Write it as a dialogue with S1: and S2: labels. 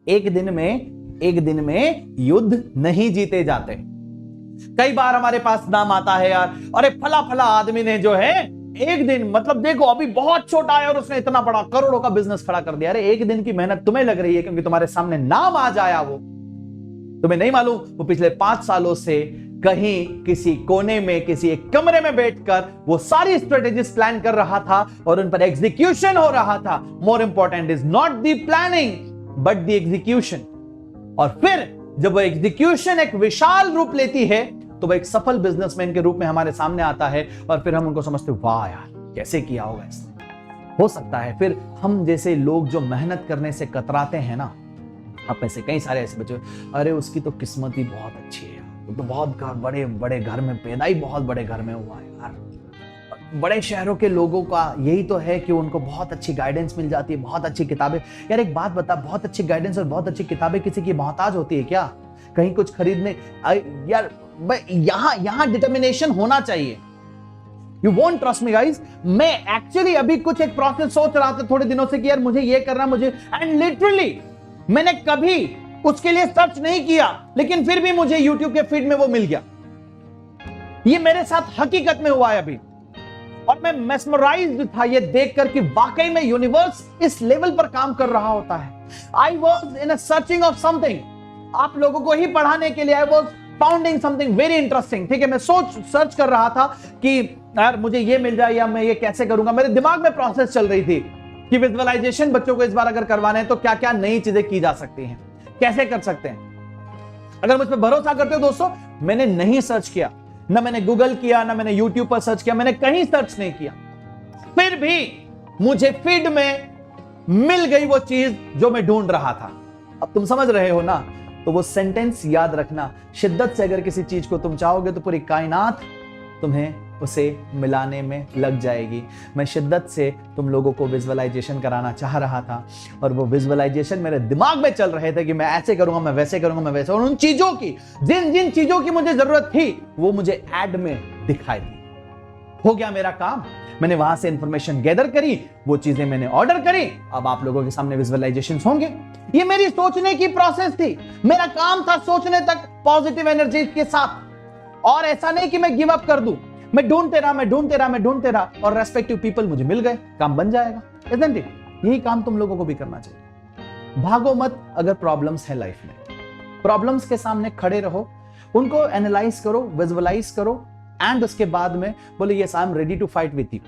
S1: एक दिन में युद्ध नहीं जीते जाते। कई बार हमारे पास नाम आता है यार, अरे फला फला आदमी ने जो है एक दिन, मतलब देखो अभी बहुत छोटा है और उसने इतना बड़ा करोड़ों का बिजनेस खड़ा कर दिया। अरे एक दिन की मेहनत तुम्हें लग रही है क्योंकि तुम्हारे सामने नाम आ जाया, वो तुम्हें नहीं मालूम वो पिछले 5 सालों से कहीं किसी कोने में किसी एक कमरे में बैठकर वो सारी स्ट्रेटेजीज प्लान कर रहा था और उन पर एग्जीक्यूशन हो रहा था। More important is not the planning but the execution. और फिर जब वो एग्जीक्यूशन एक विशाल रूप लेती है तो वो एक सफल बिजनेसमैन के रूप में हमारे सामने आता है और फिर हम उनको समझते वाह यार कैसे किया होगा इसने। हो सकता है फिर हम जैसे लोग जो मेहनत करने से कतराते हैं ना, आप में से कई सारे ऐसे बच्चे, अरे उसकी तो किस्मत ही बहुत अच्छी है, वो तो बहुत बड़े बड़े घर में पैदा ही बहुत बड़े घर में हुआ है यार। बड़े शहरों के लोगों का यही तो है कि उनको बहुत अच्छी गाइडेंस मिल जाती है, बहुत अच्छी किताबें। यार एक बात बता, बहुत अच्छी गाइडेंस और बहुत अच्छी किताबें किसी की मोहताज होती है क्या? कहीं कुछ खरीदने यार यहां डिटर्मिनेशन होना चाहिए। You won't trust me guys, मैं एक्चुअली अभी कुछ एक प्रोसेस सोच रहा था थोड़े दिनों से कि यार मुझे ये करना, मुझे, एंड लिटरली मैंने कभी उसके लिए सर्च नहीं किया लेकिन फिर भी मुझे YouTube के फीड में वो मिल गया। ये मेरे साथ हकीकत में हुआ है अभी और मैं मेस्मराइज्ड था ये देखकर कि वाकई में यूनिवर्स इस लेवल पर काम कर रहा होता है। I was in a searching of something, आप लोगों को ही पढ़ाने के लिए I was founding something very interesting. ठीक है, मैं सर्च कर रहा था कि यार मुझे ये मिल जाए या मैं ये कैसे करूंगा। मेरे दिमाग में प्रोसेस चल रही थी कि विजुअलाइजेशन बच्चों को इस बार अगर करवाने हैं तो क्या क्या नई चीजें की जा सकती हैं, कैसे कर सकते हैं। अगर मुझ पर भरोसा करते हो दोस्तों, मैंने नहीं सर्च किया, ना मैंने गूगल किया, ना मैंने यूट्यूब पर सर्च किया, मैंने कहीं सर्च नहीं किया, फिर भी मुझे फीड में मिल गई वो चीज जो मैं ढूंढ रहा था। अब तुम समझ रहे हो ना, तो वो सेंटेंस याद रखना, शिद्दत से अगर किसी चीज को तुम चाहोगे तो पूरी कायनात तुम्हें उसे मिलाने में लग जाएगी। मैं शिद्दत से तुम लोगों को विजुअलाइजेशन कराना चाह रहा था और वो विजुअलाइजेशन मेरे दिमाग में चल रहे थे कि मैं ऐसे करूंगा, मैं वैसे करूंगा, मैं वैसे, और उन चीजों की जिन जिन चीजों की मुझे जरूरत थी वो मुझे ऐड में दिखाई दी। हो गया मेरा काम, मैंने वहां से इंफॉर्मेशन गैदर करी, वो चीजें मैंने ऑर्डर करी, अब आप लोगों के सामने विजुअलाइजेशन होंगे। ये मेरी सोचने की प्रोसेस थी, मेरा काम था सोचने तक पॉजिटिव एनर्जी के साथ, और ऐसा नहीं कि मैं गिव अप कर दूं। मैं ढूंढते रहा और रेस्पेक्टिव पीपल मुझे मिल गए, काम बन जाएगा। Isn't it? यही काम तुम लोगों को भी करना चाहिए। भागो मत अगर प्रॉब्लम्स है लाइफ में, प्रॉब्लम्स के सामने खड़े रहो, उनको एनालाइज करो, विजुअलाइज करो, एंड उसके बाद में बोले yes I am ready to fight with you.